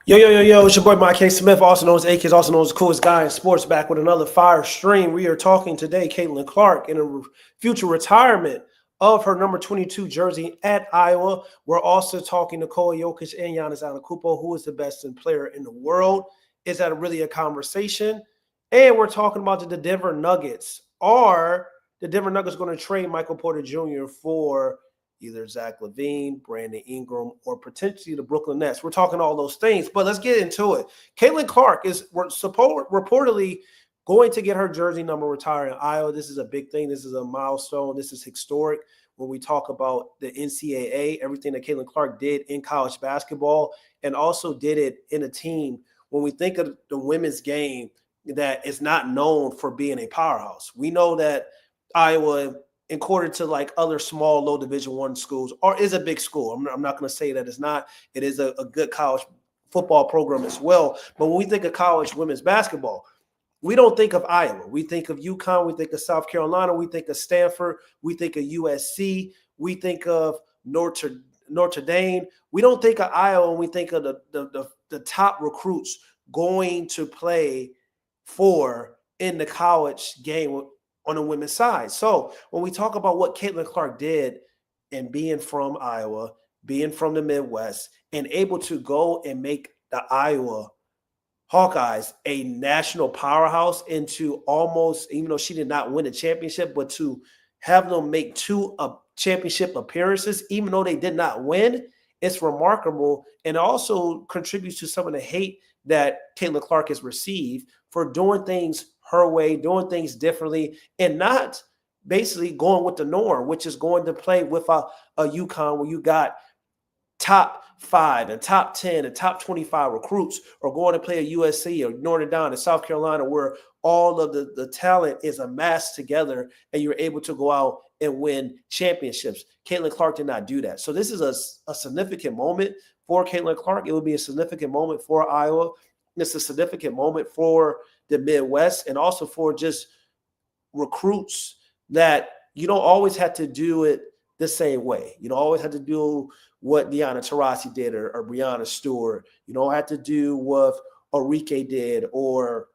Yo, it's your boy Mike K. Smith, also known as A-Kids, also known as the coolest guy in sports, back with another fire stream. We are talking today, Caitlin Clark, in a future retirement of her number 22 jersey at Iowa. We're also talking Nicole Jokic and Giannis Antetokounmpo, who is the best player in the world. Is that really a conversation? And we're talking about the Denver Nuggets. Are the Denver Nuggets going to trade Michael Porter Jr. for either Zach LaVine, Brandon Ingram, or potentially the Brooklyn Nets? We're talking all those things, but let's get into it. Caitlin Clark is reportedly going to get her jersey number retired in Iowa. This is a big thing. This is a milestone. This is historic when we talk about the NCAA, everything that Caitlin Clark did in college basketball, and also did it in a team. When we think of the women's game that is not known for being a powerhouse, we know that Iowa, according to like other small low Division I schools, or is a big school. I'm not going to say that it's not. It is a good college football program as well. But when we think of college women's basketball, we don't think of Iowa. We think of UConn. We think of South Carolina. We think of Stanford. We think of USC. We think of Notre Dame. We don't think of Iowa when we think of the top recruits going to play for in the college game on the women's side. So when we talk about what Caitlin Clark did and being from Iowa, being from the Midwest, and able to go and make the Iowa Hawkeyes a national powerhouse into almost, even though she did not win a championship, but to have them make two championship appearances, even though they did not win, it's remarkable. And also contributes to some of the hate that Caitlin Clark has received for doing things her way, doing things differently, and not basically going with the norm, which is going to play with a UConn where you got top 5 and top 10 and top 25 recruits, or going to play a USC or Notre Dame in South Carolina where all of the talent is amassed together and you're able to go out and win championships. Caitlin Clark did not do that. So this is a significant moment for Caitlin Clark. It would be a significant moment for Iowa. It's a significant moment for the Midwest, and also for just recruits that you don't always have to do it the same way. You don't always have to do what Deanna Taurasi did or Breanna Stewart. You don't have to do what Enrique did or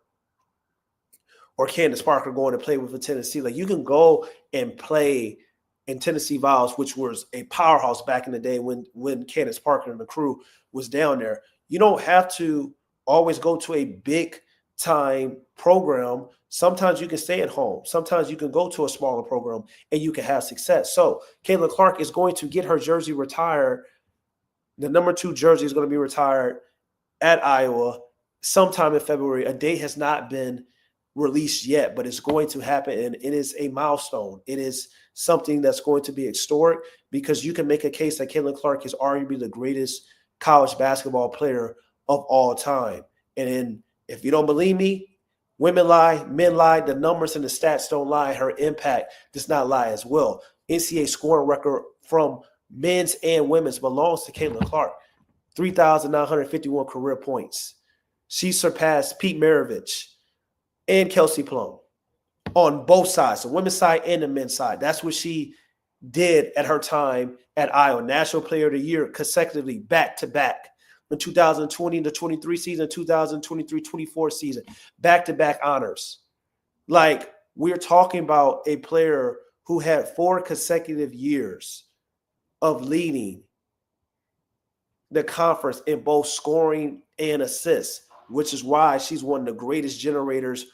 Candace Parker going to play with Tennessee. Like, you can go and play in Tennessee Vols, which was a powerhouse back in the day when Candace Parker and the crew was down there. You don't have to always go to a big time program. Sometimes you can stay at home. Sometimes you can go to a smaller program and you can have success. So Caitlin Clark is going to get her jersey retired. The number 2 jersey is going to be retired at Iowa sometime in February. A date has not been released yet, but it's going to happen, and it is a milestone. It is something that's going to be historic, because you can make a case that Caitlin Clark is arguably the greatest college basketball player of all time. And if you don't believe me, women lie, men lie, the numbers and the stats don't lie. Her impact does not lie as well. NCAA scoring record from men's and women's belongs to Caitlin Clark. 3,951 career points. She surpassed Pete Maravich and Kelsey Plum on both sides, the women's side and the men's side. That's what she did at her time at Iowa. National Player of the Year consecutively, back-to-back. In 2020 to 23 season, 2023-24 season, back-to-back honors. Like, we're talking about a player who had 4 consecutive years of leading the conference in both scoring and assists, which is why she's one of the greatest generators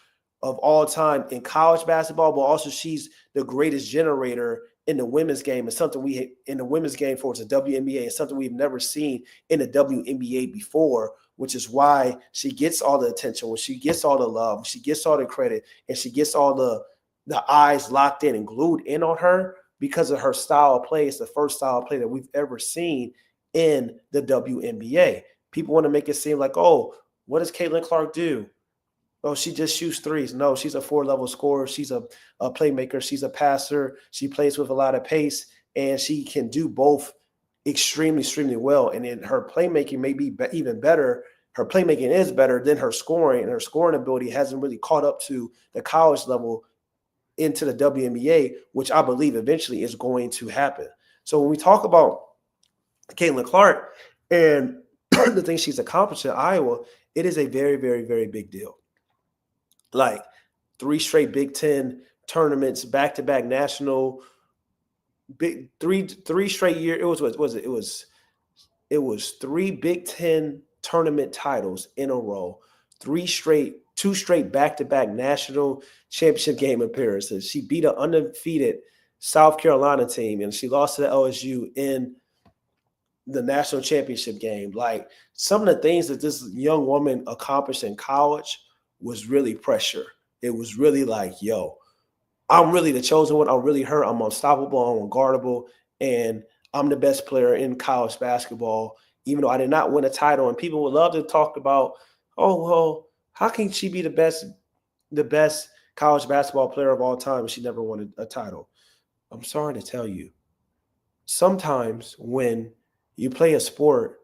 of all time in college basketball, but also she's the greatest generator in the women's game. It's something in the women's game for the WNBA. It's something we've never seen in the WNBA before, which is why she gets all the attention, when she gets all the love, she gets all the credit, and she gets all the eyes locked in and glued in on her because of her style of play. It's the first style of play that we've ever seen in the WNBA. People want to make it seem like, oh, what does Caitlin Clark do? Oh, she just shoots threes. No, she's a 4-level scorer. She's a playmaker. She's a passer. She plays with a lot of pace, and she can do both extremely, extremely well. And then her playmaking may be even better. Her playmaking is better than her scoring, and her scoring ability hasn't really caught up to the college level into the WNBA, which I believe eventually is going to happen. So when we talk about Caitlin Clark and the things she's accomplished at Iowa, it is a very, very, very big deal. Like 3 straight Big Ten tournaments, back-to-back national, big three straight year. It was 3 Big Ten tournament titles in a row, 2 straight back-to-back national championship game appearances. She beat an undefeated South Carolina team, and she lost to the LSU in the national championship game. Like, some of the things that this young woman accomplished in college was really pressure. It was really like, yo, I'm really the chosen one. I'm really her. I'm unstoppable. I'm unguardable. And I'm the best player in college basketball, even though I did not win a title. And people would love to talk about, oh, well, how can she be the best college basketball player of all time if she never won a title? I'm sorry to tell you, sometimes when you play a sport,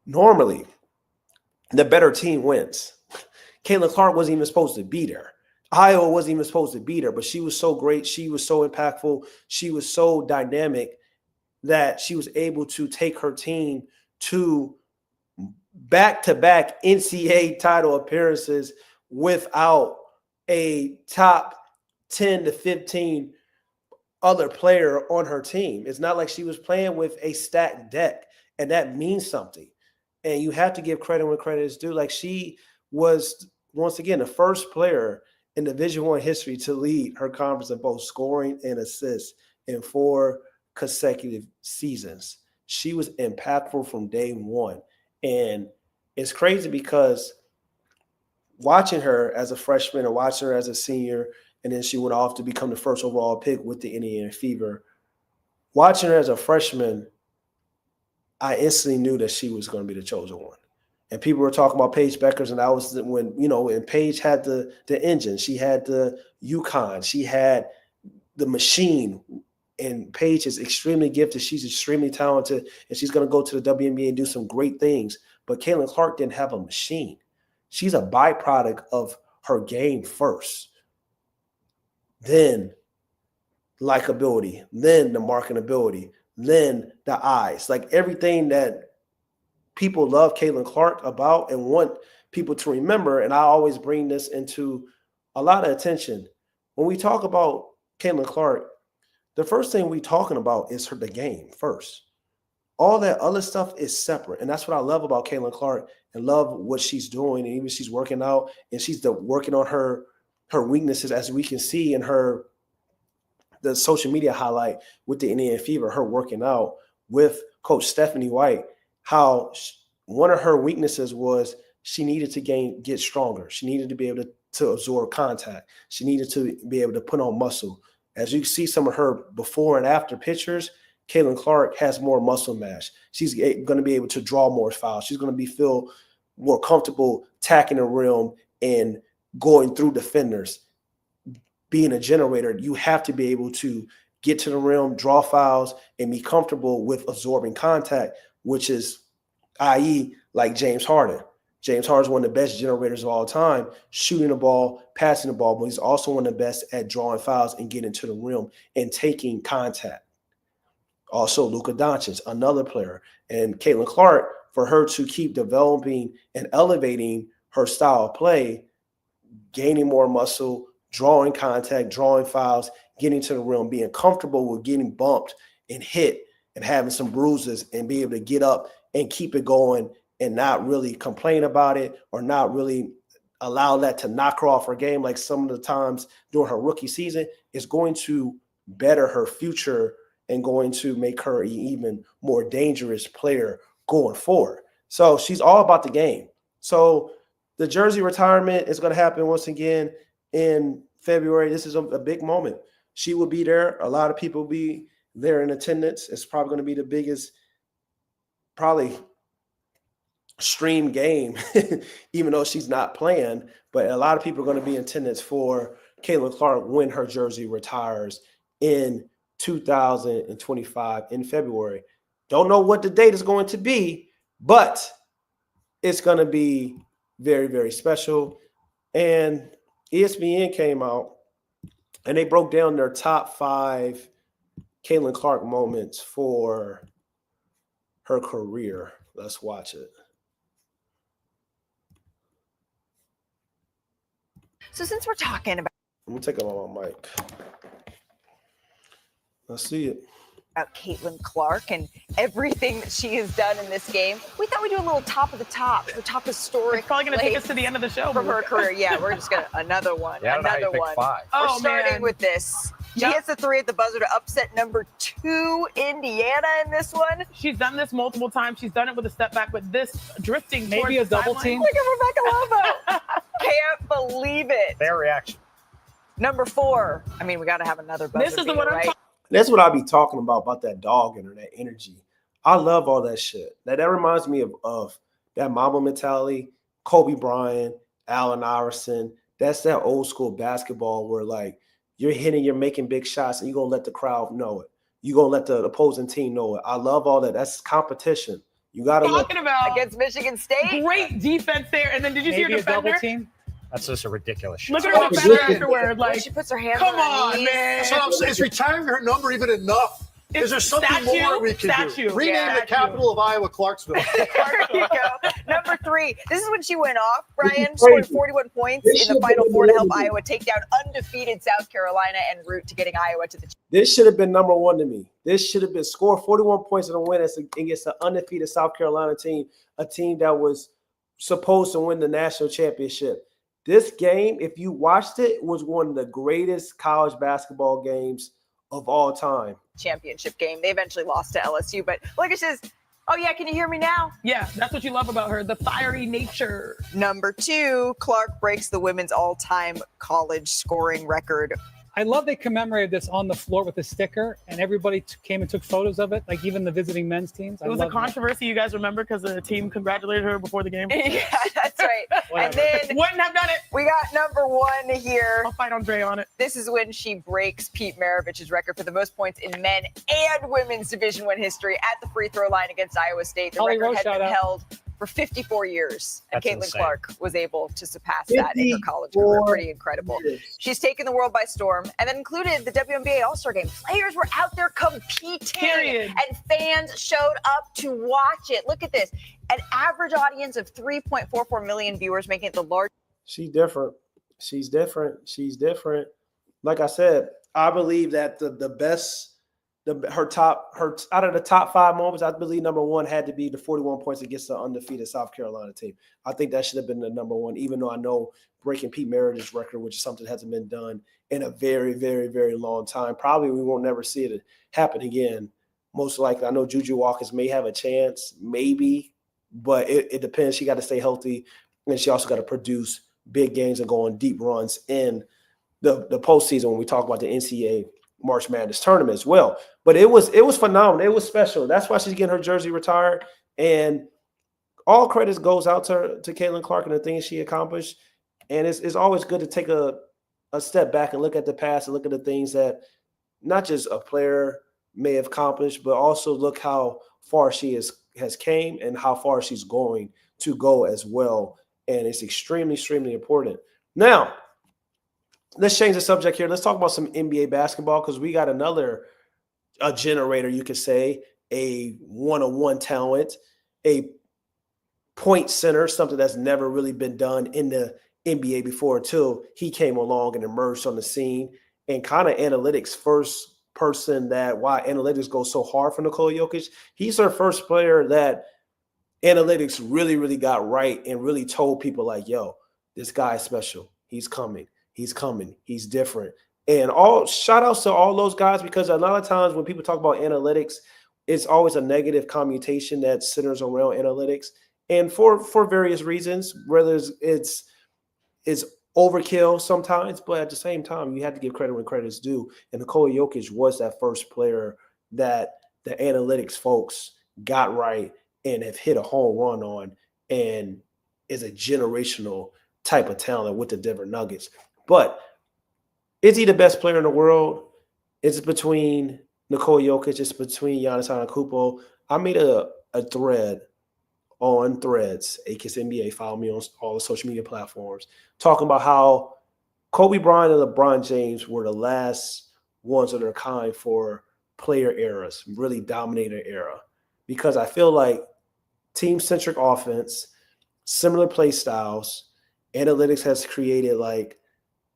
normally the better team wins. Caitlin Clark wasn't even supposed to be there. Iowa wasn't even supposed to beat her, but she was so great. She was so impactful. She was so dynamic that she was able to take her team to back-to-back NCAA title appearances without a top 10 to 15 other player on her team. It's not like she was playing with a stacked deck, and that means something. And you have to give credit when credit is due. Like, she was, once again, the first player in Division I history to lead her conference in both scoring and assists in 4 consecutive seasons. She was impactful from day one. And it's crazy because watching her as a freshman and watching her as a senior, and then she went off to become the first overall pick with the Indiana Fever. Watching her as a freshman, I instantly knew that she was going to be the chosen one. And people were talking about Paige Beckers, and that was when, and Paige had the engine. She had the UConn. She had the machine. And Paige is extremely gifted. She's extremely talented, and she's going to go to the WNBA and do some great things. But Caitlin Clark didn't have a machine. She's a byproduct of her game first, then likability, then the marketability, then the eyes. Like, everything that people love Caitlin Clark about and want people to remember. And I always bring this into a lot of attention. When we talk about Caitlin Clark, the first thing we're talking about is the game first. All that other stuff is separate. And that's what I love about Caitlin Clark and love what she's doing. And even she's working out, and she's working on her weaknesses, as we can see in the social media highlight with the Indiana Fever, her working out with Coach Stephanie White, how one of her weaknesses was she needed to get stronger. She needed to be able to absorb contact. She needed to be able to put on muscle. As you see some of her before and after pictures, Caitlin Clark has more muscle mass. She's going to be able to draw more fouls. She's going to feel more comfortable tacking the rim and going through defenders. Being a generator, you have to be able to get to the rim, draw fouls, and be comfortable with absorbing contact, which is, i.e., like James Harden. James Harden is one of the best generators of all time, shooting the ball, passing the ball, but he's also one of the best at drawing fouls and getting to the rim and taking contact. Also, Luka Doncic, another player. And Caitlin Clark, for her to keep developing and elevating her style of play, gaining more muscle, drawing contact, drawing fouls, getting to the rim, being comfortable with getting bumped and hit and having some bruises and be able to get up and keep it going and not really complain about it or not really allow that to knock her off her game like some of the times during her rookie season, is going to better her future and going to make her an even more dangerous player going forward. So she's all about the game. So the jersey retirement is going to happen once again in February. This is a big moment. She will be there. A lot of people will be there in attendance. It's probably going to be the biggest, probably, stream game, even though she's not playing. But a lot of people are going to be in attendance for Caitlin Clark when her jersey retires in 2025 in February. Don't know what the date is going to be, but it's going to be very, very special. And ESPN came out and they broke down their top 5 Caitlin Clark moments for her career. Let's watch it. So since we're talking about I'm going to take it on my mic. I see it. Caitlin Clark and everything that she has done in this game, we thought we'd do a little top of the top, her top historic. It's probably going to take us to the end of the show from her career. Yeah, we're just going to another one. Another one. We're starting with this. She hits the three at the buzzer to upset number 2 Indiana in this one. She's done this multiple times. She's done it with a step back, but this drifting maybe a double team. Look at Rebecca Lobo. Can't believe it. Their reaction. Number 4. I mean, we got to have another buzzer. This is the one I'm talking. That's what I be talking about that dog in her, that energy. I love all that shit. That reminds me of that Mamba mentality, Kobe Bryant, Allen Iverson. That's that old school basketball where, like, you're hitting, you're making big shots, and you're going to let the crowd know it. You're going to let the opposing team know it. I love all that. That's competition. You got to talking about against Michigan State. Great defense there. And then did you see her defender? Double team? That's just a ridiculous shot. Look at her defender afterward. Like, she puts her hands come on her knees. man. So I'm saying, is retiring her number even enough? Is there something more we can do? Rename the capital of Iowa Clarksville. There you go. Number 3. This is when she went off, Brian, scored 41 points in the Final Four to help Iowa take down undefeated South Carolina en route to getting Iowa to the. This should have been number 1 to me. This should have been score 41 points in a win against an undefeated South Carolina team, a team that was supposed to win the national championship. This game, if you watched it, was one of the greatest college basketball games of all time. Championship game. They eventually lost to LSU, but like it says, oh yeah, can you hear me now? Yeah, that's what you love about her, the fiery nature. Number 2, Clark breaks the women's all-time college scoring record. I love they commemorated this on the floor with a sticker, and everybody came and took photos of it, like even the visiting men's teams. It was a controversy, you guys remember, because the team congratulated her before the game. Yeah, that's right. And then wouldn't have done it. We got number 1 here. I'll fight Andre on it. This is when she breaks Pete Maravich's record for the most points in men and women's Division I history at the free throw line against Iowa State. The record had been held for 54 years, and Caitlin Clark was able to surpass that in her college career. Pretty incredible. She's taken the world by storm, and that included the WNBA All-Star Game. Players were out there competing, and fans showed up to watch it. Look at this. An average audience of 3.44 million viewers, making it the largest. She's different. She's different. She's different. Like I said, I believe that the best – her out of the top 5 moments, I believe number 1 had to be the 41 points against the undefeated South Carolina team. I think that should have been the number 1, even though I know breaking Pete Maravich's record, which is something that hasn't been done in a very, very, very long time. Probably we won't never see it happen again. Most likely, I know Juju Watkins may have a chance, maybe, but it depends. She got to stay healthy, and she also got to produce big games and go on deep runs in the postseason when we talk about the NCAA March Madness tournament as well. But it was phenomenal. It was special. That's why she's getting her jersey retired. And all credit goes out to Caitlin Clark and the things she accomplished. And it's always good to take a step back and look at the past and look at the things that not just a player may have accomplished, but also look how far she has came and how far she's going to go as well. And it's extremely, extremely important. Now, let's change the subject here. Let's talk about some NBA basketball because we got a generator, you could say, a one-on-one talent, a point center, something that's never really been done in the NBA before until he came along and emerged on the scene. And kind of analytics first person that why analytics goes so hard for Nikola Jokic. He's her first player that analytics really, really got right and really told people like, yo, this guy is special. He's coming. He's coming. He's different. And all shout outs to all those guys because a lot of times when people talk about analytics, it's always a negative commutation that centers around analytics. And for various reasons, whether it's overkill sometimes, but at the same time, you have to give credit when credit is due. And Nikola Jokic was that first player that the analytics folks got right and have hit a home run on and is a generational type of talent with the Denver Nuggets. But is he the best player in the world? It's between Nikola Jokic. It's between Giannis Antetokounmpo. I made a thread on Threads, AKIS NBA. Follow me on all the social media platforms, talking about how Kobe Bryant and LeBron James were the last ones of their kind for player eras, really dominator era. Because I feel like team-centric offense, similar play styles, analytics has created like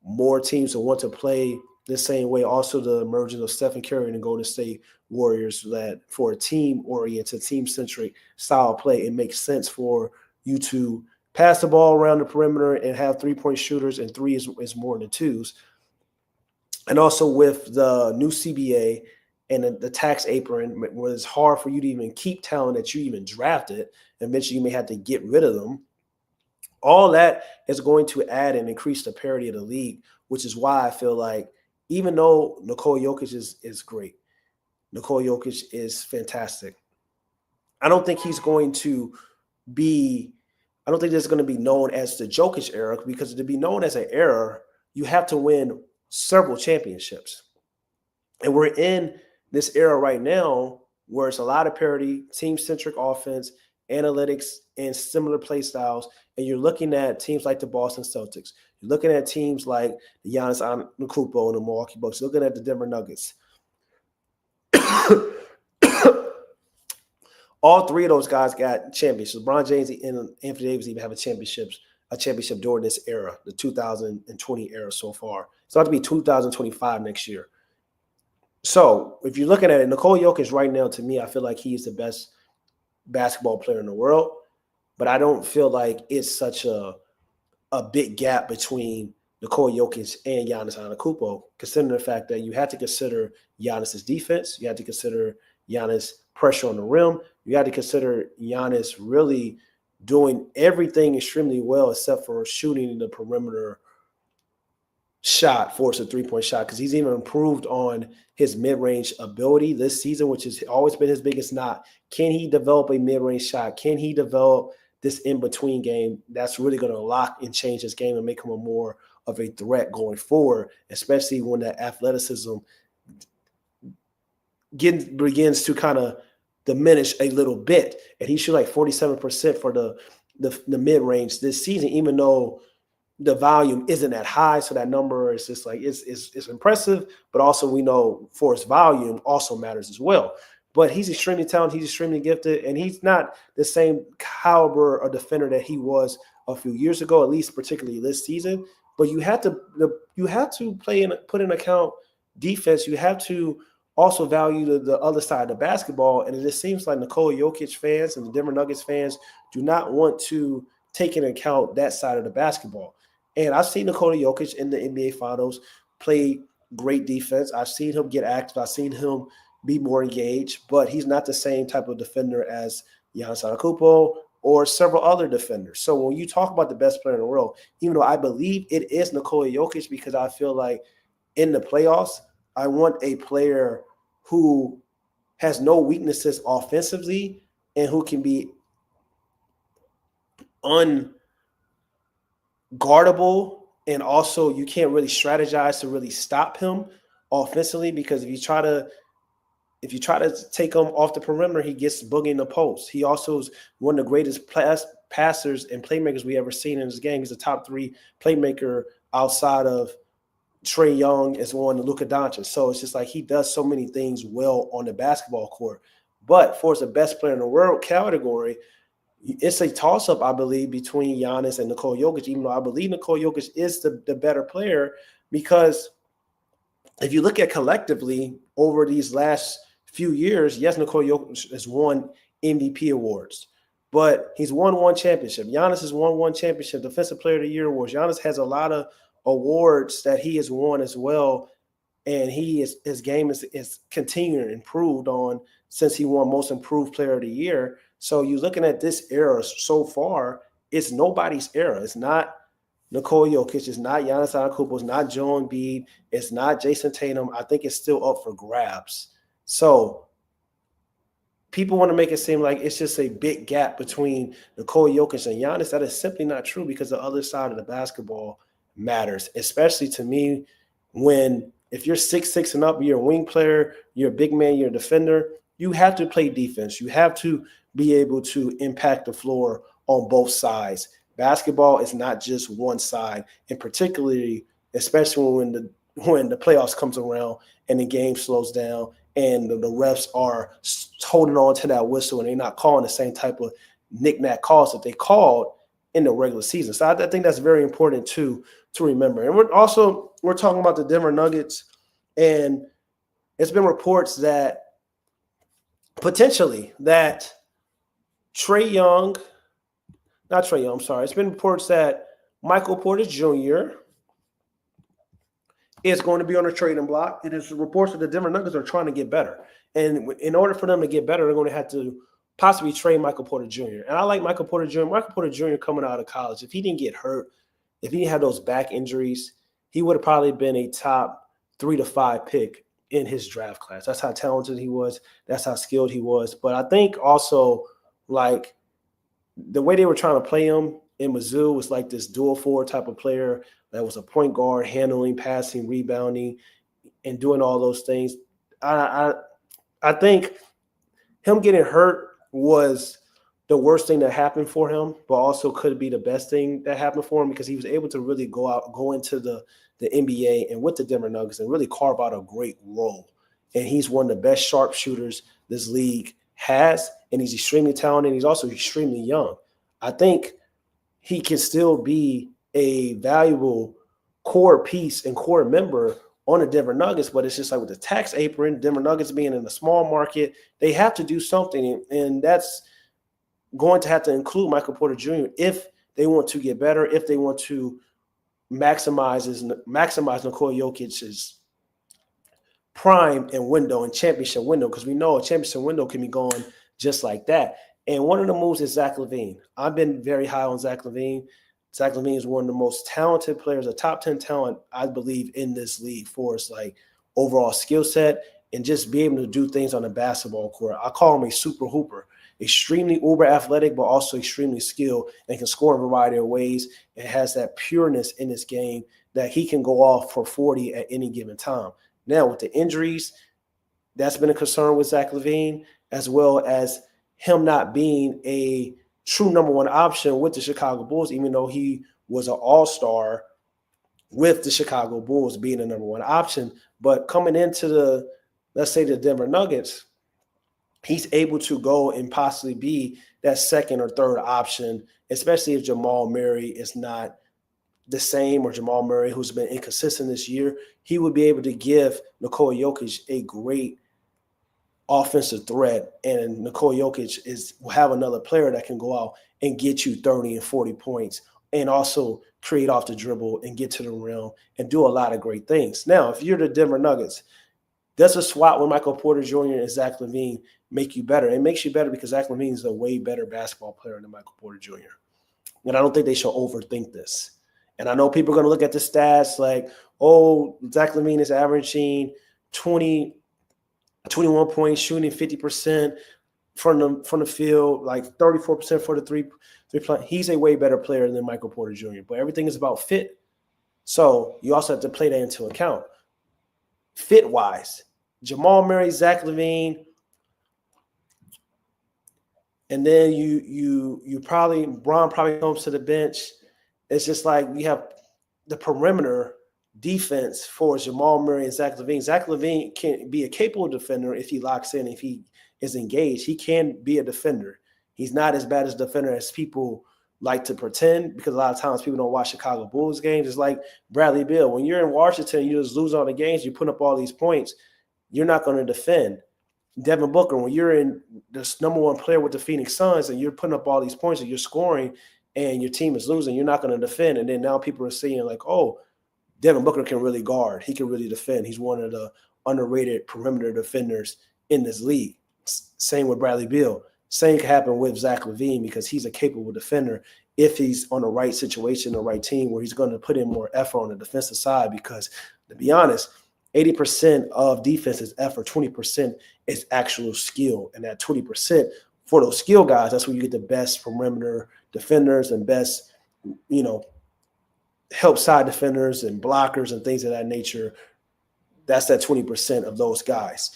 more teams will want to play the same way. Also, the emergence of Stephen Curry and the Golden State Warriors, that for a team-oriented, team-centric style of play, it makes sense for you to pass the ball around the perimeter and have three-point shooters, and three is more than twos. And also with the new CBA and the tax apron, where it's hard for you to even keep talent that you even drafted. Eventually, you may have to get rid of them. All that is going to add and increase the parity of the league, which is why I feel like even though Nikola Jokic is great, Nikola Jokic is fantastic, I don't think he's going to be – I don't think there's going to be known as the Jokic era, because to be known as an era, you have to win several championships. And we're in this era right now where it's a lot of parity, team-centric offense, analytics, and similar play styles. And you're looking at teams like the Boston Celtics. You're looking at teams like the Giannis Antetokounmpo and the Milwaukee Bucks. You're looking at the Denver Nuggets. All three of those guys got championships. LeBron James and Anthony Davis even have a championship during this era, the 2020 era so far. It's about to be 2025 next year. So if you're looking at it, Nikola Jokic right now, to me, I feel like he's the best basketball player in the world. But I don't feel like it's such a big gap between Nikola Jokic and Giannis Antetokounmpo, considering the fact that you have to consider Giannis's defense. You have to consider Giannis' pressure on the rim. You have to consider Giannis really doing everything extremely well except for shooting the perimeter shot, force a three-point shot, because he's even improved on his mid-range ability this season, which has always been his biggest knock. Can he develop a mid-range shot? Can he develop this in-between game that's really going to lock and change his game and make him a more of a threat going forward, especially when that athleticism begins to kind of diminish a little bit. And he shot like 47% for the mid-range this season, even though the volume isn't that high. So that number is just like, it's impressive, but also we know for his volume also matters as well. But he's extremely talented, he's extremely gifted, and he's not the same caliber of defender that he was a few years ago, at least particularly this season. But you have to put in account defense. You have to also value the other side of the basketball. And it just seems like Nikola Jokic fans and the Denver Nuggets fans do not want to take into account that side of the basketball. And I've seen Nikola Jokic in the NBA Finals play great defense. I've seen him get active. I've seen him be more engaged, but he's not the same type of defender as Giannis Antetokounmpo or several other defenders. So when you talk about the best player in the world, even though I believe it is Nikola Jokic, because I feel like in the playoffs, I want a player who has no weaknesses offensively and who can be unguardable, and also you can't really strategize to really stop him offensively, because if you try to take him off the perimeter, he gets boogie in the post. He also is one of the greatest passers and playmakers we ever seen in his game. He's a top 3 playmaker outside of Trae Young as one and Luka Doncic. So it's just like he does so many things well on the basketball court. But for the best player in the world category, it's a toss-up, I believe, between Giannis and Nikola Jokic, even though I believe Nikola Jokic is the better player, because if you look at collectively over these last few years, yes, Nikola Jokic has won MVP awards, but he's won one championship. Giannis has won one championship, Defensive Player of the Year awards. Giannis has a lot of awards that he has won as well, and his game is continuing to improve on since he won Most Improved Player of the Year. So you're looking at this era so far, it's nobody's era. It's not Nikola Jokic, it's not Giannis Antetokounmpo, it's not Joel Embiid, it's not Jason Tatum. I think it's still up for grabs. So people want to make it seem like it's just a big gap between Nikola Jokic and Giannis. That is simply not true, because the other side of the basketball matters, especially to me if you're 6'6" and up, you're a wing player, you're a big man, you're a defender, you have to play defense. You have to be able to impact the floor on both sides. Basketball is not just one side, and particularly, especially when the playoffs comes around and the game slows down and the refs are holding on to that whistle and they're not calling the same type of knick-knack calls that they called in the regular season. So I think that's very important to remember. And we're talking about the Denver Nuggets, and it's been reports that potentially that it's been reports that Michael Porter Jr. is going to be on the trading block. It is reports that the Denver Nuggets are trying to get better. And in order for them to get better, they're going to have to possibly trade Michael Porter Jr. And I like Michael Porter Jr. Michael Porter Jr. coming out of college, if he didn't get hurt, if he didn't have those back injuries, he would have probably been a top 3 to 5 pick in his draft class. That's how talented he was. That's how skilled he was. But I think also, like, the way they were trying to play him in Mizzou was like this dual forward type of player that was a point guard, handling, passing, rebounding, and doing all those things. I think him getting hurt was the worst thing that happened for him, but also could be the best thing that happened for him because he was able to really go into the NBA and with the Denver Nuggets and really carve out a great role. And he's one of the best sharpshooters this league has, and he's extremely talented. He's also extremely young. I think he can still be a valuable core piece and core member on the Denver Nuggets, but it's just like with the tax apron, Denver Nuggets being in a small market, they have to do something, and that's going to have to include Michael Porter Jr. if they want to get better, if they want to maximize Nikola Jokic's prime and window and championship window, because we know a championship window can be gone just like that. And one of the moves is Zach LaVine. I've been very high on Zach LaVine. Zach LaVine is one of the most talented players, a top 10 talent, I believe, in this league for his like overall skill set and just be able to do things on the basketball court. I call him a super hooper, extremely uber athletic, but also extremely skilled and can score in a variety of ways and has that pureness in his game that he can go off for 40 at any given time. Now, with the injuries, that's been a concern with Zach LaVine, as well as him not being a true number one option with the Chicago Bulls, even though he was an all-star with the Chicago Bulls being the number one option. But coming into let's say the Denver Nuggets, he's able to go and possibly be that second or third option, especially if Jamal Murray is not the same, or Jamal Murray, who's been inconsistent this year. He would be able to give Nikola Jokic a great offensive threat, and Nikola Jokic will have another player that can go out and get you 30 and 40 points and also create off the dribble and get to the rim and do a lot of great things. Now, if you're the Denver Nuggets, does a swap with Michael Porter Jr. and Zach LaVine make you better? It makes you better because Zach LaVine is a way better basketball player than Michael Porter Jr. And I don't think they should overthink this. And I know people are going to look at the stats like, oh, Zach LaVine is averaging 21 points, shooting 50% from the field, like 34% for the three point. He's a way better player than Michael Porter Jr. But everything is about fit. So you also have to play that into account. Fit-wise, Jamal Murray, Zach LaVine, and then Bron probably comes to the bench. It's just like we have the perimeter defense for Jamal Murray and Zach LaVine. Zach LaVine can be a capable defender if he locks in, if he is engaged. He can be a defender. He's not as bad as a defender as people like to pretend, because a lot of times people don't watch Chicago Bulls games. It's like Bradley Beal. When you're in Washington, you just lose all the games, you put up all these points, you're not going to defend. Devin Booker, when you're in this number one player with the Phoenix Suns and you're putting up all these points and you're scoring and your team is losing, you're not going to defend. And then now people are saying like, oh, Devin Booker can really guard. He can really defend. He's one of the underrated perimeter defenders in this league. Same with Bradley Beal. Same can happen with Zach LaVine because he's a capable defender if he's on the right situation, the right team, where he's going to put in more effort on the defensive side. Because to be honest, 80% of defense is effort, 20% is actual skill. And that 20% for those skill guys, that's where you get the best perimeter defenders and best, help side defenders and blockers and things of that nature. That's that 20% of those guys.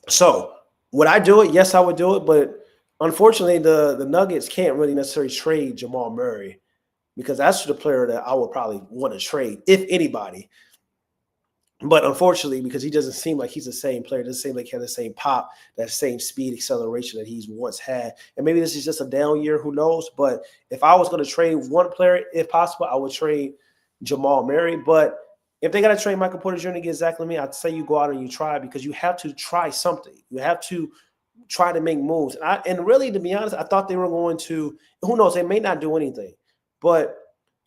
So would I do it? Yes, I would do it. But unfortunately, the Nuggets can't really necessarily trade Jamal Murray, because that's the player that I would probably want to trade, if anybody. But unfortunately, because he doesn't seem like he's the same player, doesn't seem like he has the same pop, that same speed, acceleration that he's once had. And maybe this is just a down year, who knows? But if I was going to trade one player, if possible, I would trade Jamal Murray. But if they got to trade Michael Porter Jr. to get Zach LaVine, I'd say you go out and you try, because you have to try something. You have to try to make moves. And really, to be honest, I thought they were going to, who knows, they may not do anything. But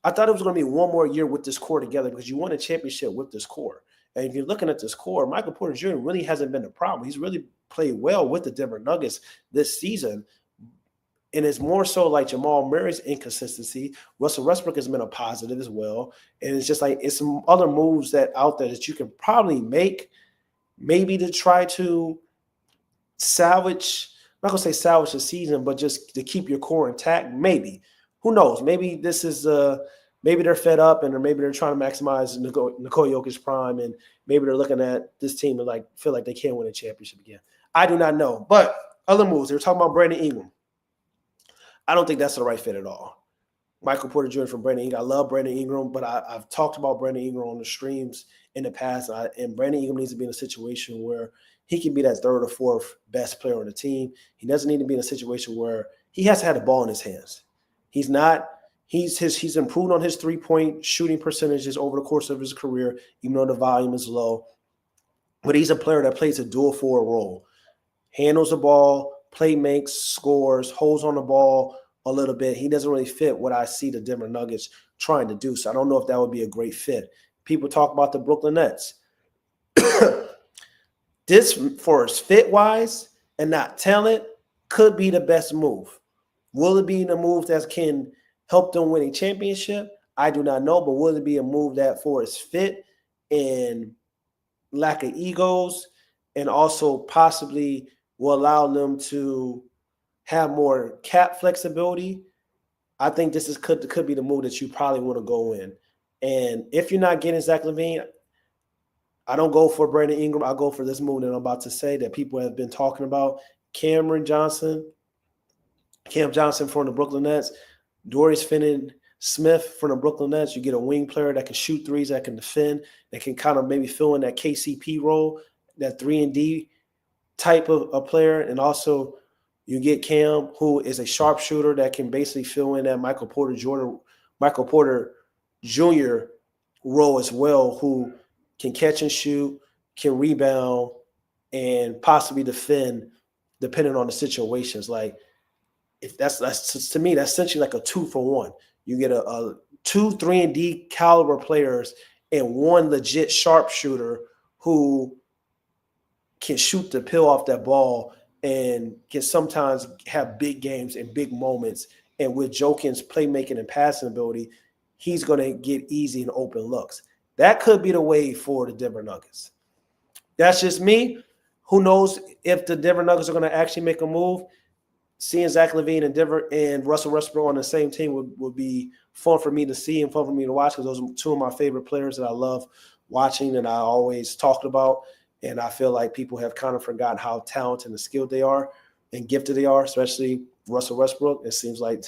I thought it was going to be one more year with this core together, because you won a championship with this core. And if you're looking at this core, Michael Porter Jr. really hasn't been a problem. He's really played well with the Denver Nuggets this season. And it's more so like Jamal Murray's inconsistency. Russell Westbrook has been a positive as well. And it's just like, it's some other moves that out there that you can probably make, maybe to try to salvage, I'm not going to say salvage the season, but just to keep your core intact. Maybe. Who knows? Maybe this is maybe they're fed up, and maybe they're trying to maximize Nikola Jokic's prime, and maybe they're looking at this team and like feel like they can't win a championship again. I do not know. But other moves, they were talking about Brandon Ingram. I don't think that's the right fit at all. Michael Porter Jr. from Brandon Ingram. I love Brandon Ingram, but I've talked about Brandon Ingram on the streams in the past, and Brandon Ingram needs to be in a situation where he can be that third or fourth best player on the team. He doesn't need to be in a situation where he has to have the ball in his hands. He's not. He's improved on his three-point shooting percentages over the course of his career, even though the volume is low. But he's a player that plays a dual forward role. Handles the ball, play makes, scores, holds on the ball a little bit. He doesn't really fit what I see the Denver Nuggets trying to do. So I don't know if that would be a great fit. People talk about the Brooklyn Nets. This, for his fit-wise and not talent, could be the best move. Will it be the move that can help them win a championship? I do not know, but will it be a move that, for its fit and lack of egos, and also possibly will allow them to have more cap flexibility? I think this could be the move that you probably want to go in. And if you're not getting Zach LaVine, I don't go for Brandon Ingram. I go for this move that I'm about to say that people have been talking about. Cam Johnson from the Brooklyn Nets, Dorius Finney-Smith from the Brooklyn Nets. You get a wing player that can shoot threes, that can defend, that can kind of maybe fill in that KCP role, that 3-and-D type of a player. And also you get Cam, who is a sharpshooter that can basically fill in that Michael Porter Jr. role as well, who can catch and shoot, can rebound, and possibly defend depending on the situations. Like, if that's to me, that's essentially like a 2-for-1. You get a 2 3-and-D caliber players and one legit sharpshooter who can shoot the pill off that ball and can sometimes have big games and big moments. And with Jokić's playmaking and passing ability, he's going to get easy and open looks. That could be the way for the Denver Nuggets. That's just me. Who knows if the Denver Nuggets are going to actually make a move? Seeing Zach LaVine and Denver and Russell Westbrook on the same team would be fun for me to see and fun for me to watch, because those are two of my favorite players that I love watching and I always talked about. And I feel like people have kind of forgotten how talented and skilled they are and gifted they are, especially Russell Westbrook. It seems like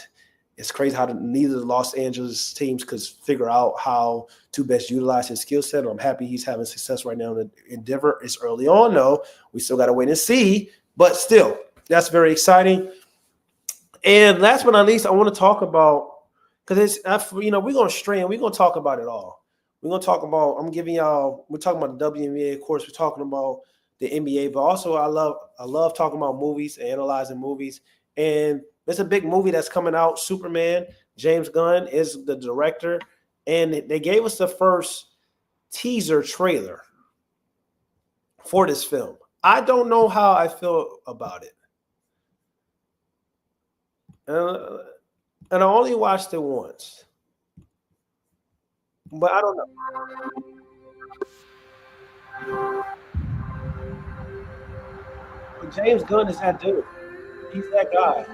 it's crazy how neither of the Los Angeles teams could figure out how to best utilize his skill set. I'm happy he's having success right now in Denver. It's early on, though. We still got to wait and see. But still, that's very exciting. And last but not least, I want to talk about, because we're going to stray and we're going to talk about it all. We're going to talk about, we're talking about the WNBA, of course, we're talking about the NBA, but also I love talking about movies and analyzing movies. And there's a big movie that's coming out, Superman. James Gunn is the director, and they gave us the first teaser trailer for this film. I don't know how I feel about it. And I only watched it once. But I don't know. But James Gunn is that dude. He's that guy.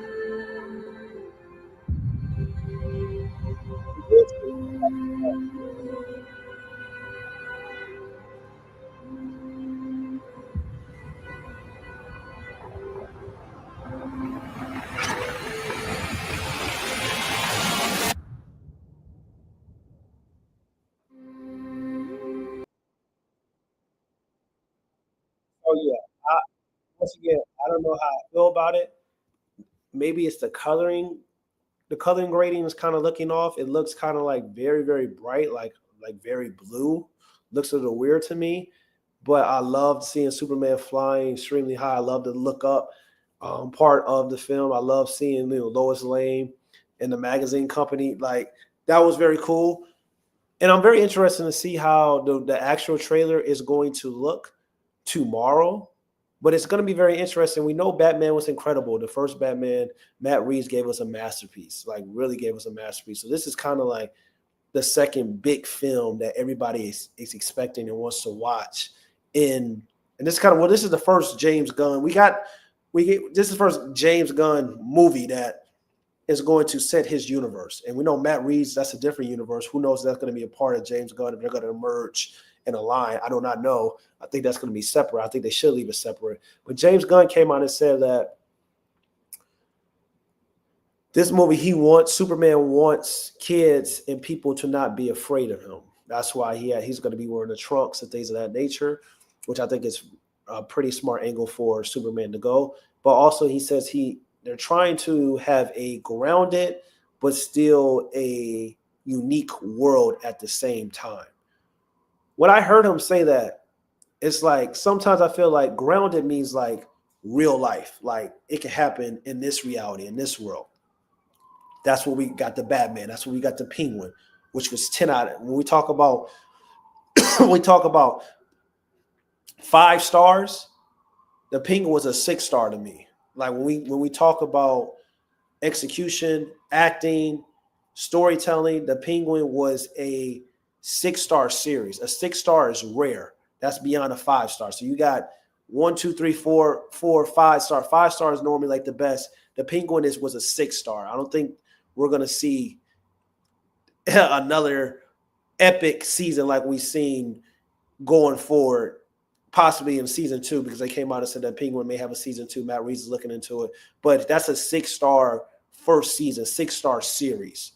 once again, I don't know how I feel about it. Maybe it's the coloring. The coloring grading is kind of looking off. It looks kind of like very, very bright, like very blue. Looks a little weird to me. But I loved seeing Superman flying extremely high. I love the look up part of the film. I love seeing Lois Lane and the magazine company. Like that was very cool. And I'm very interested to see how the actual trailer is going to look tomorrow. But it's going to be very interesting. We know Batman was incredible. The first Batman, Matt Reeves gave us a masterpiece, like really gave us a masterpiece. So this is kind of like the second big film that everybody is expecting and wants to watch. And this is kind of, well, this is the first James Gunn. This is the first James Gunn movie that is going to set his universe. And we know Matt Reeves, that's a different universe. Who knows if that's going to be a part of James Gunn, if they're going to emerge in a line. I do not know. I think that's going to be separate. I think they should leave it separate. But James Gunn came out and said that this movie, Superman wants kids and people to not be afraid of him. That's why he's going to be wearing the trunks and things of that nature, which I think is a pretty smart angle for Superman to go. But also he says they're trying to have a grounded but still a unique world at the same time. When I heard him say that, it's like sometimes I feel like grounded means like real life. Like it can happen in this reality, in this world. That's what we got the Batman. That's what we got the Penguin, which was 10 out of. When we talk about 5 stars, the Penguin was a 6-star to me. Like when we talk about execution, acting, storytelling, the Penguin was a 6-star series. A 6-star is rare. That's beyond a 5-star. So you got 1, 2, 3, 4, 5 star. 5 stars normally like the best. The Penguin was a 6-star. I don't think we're gonna see another epic season like we've seen going forward, possibly in season 2, because they came out and said that Penguin may have a season 2. Matt Reeves is looking into it, but that's a 6-star first season, 6-star series.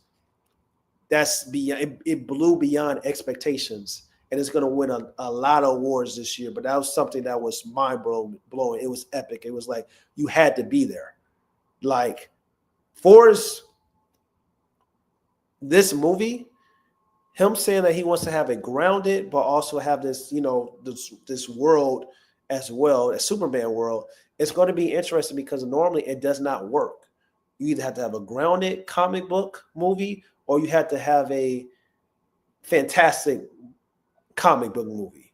That's beyond. It blew beyond expectations, and it's going to win a lot of awards this year. But that was something that was mind blowing. It was epic. It was like you had to be there. Like this movie, him saying that he wants to have it grounded, but also have this, this world as well, a Superman world. It's going to be interesting because normally it does not work. You either have to have a grounded comic book movie or you have to have a fantastic comic book movie.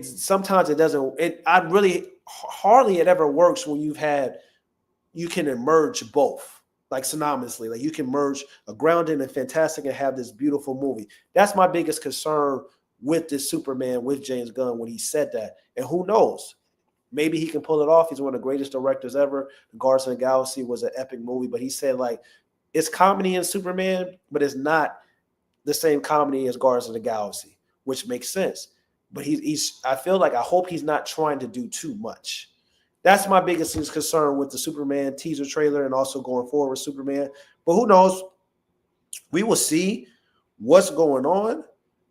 Sometimes it doesn't. Hardly it ever works when you can merge both. Like synonymously, like you can merge a grounded and fantastic and have this beautiful movie. That's my biggest concern with this Superman, with James Gunn, when he said that. And who knows? Maybe he can pull it off. He's one of the greatest directors ever. Guardians of the Galaxy was an epic movie, but he said like it's comedy in Superman, but it's not the same comedy as Guardians of the Galaxy, which makes sense. But I hope he's not trying to do too much. That's my biggest concern with the Superman teaser trailer and also going forward with Superman. But who knows? We will see what's going on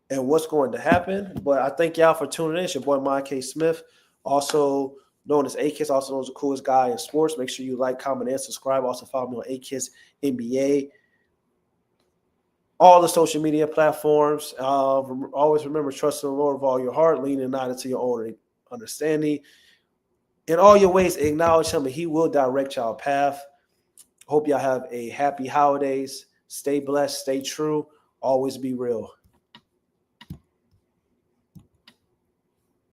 and what's going to happen. But I thank y'all for tuning in. It's your boy, Mike K. Smith, also known as A-Kiss, also known as the coolest guy in sports. Make sure you like, comment, and subscribe. Also follow me on A-Kiss NBA. All the social media platforms. Always remember, trust in the Lord with all your heart, leaning not into your own understanding. In all your ways, acknowledge him, and he will direct y'all path. Hope y'all have a happy holidays. Stay blessed, stay true, always be real.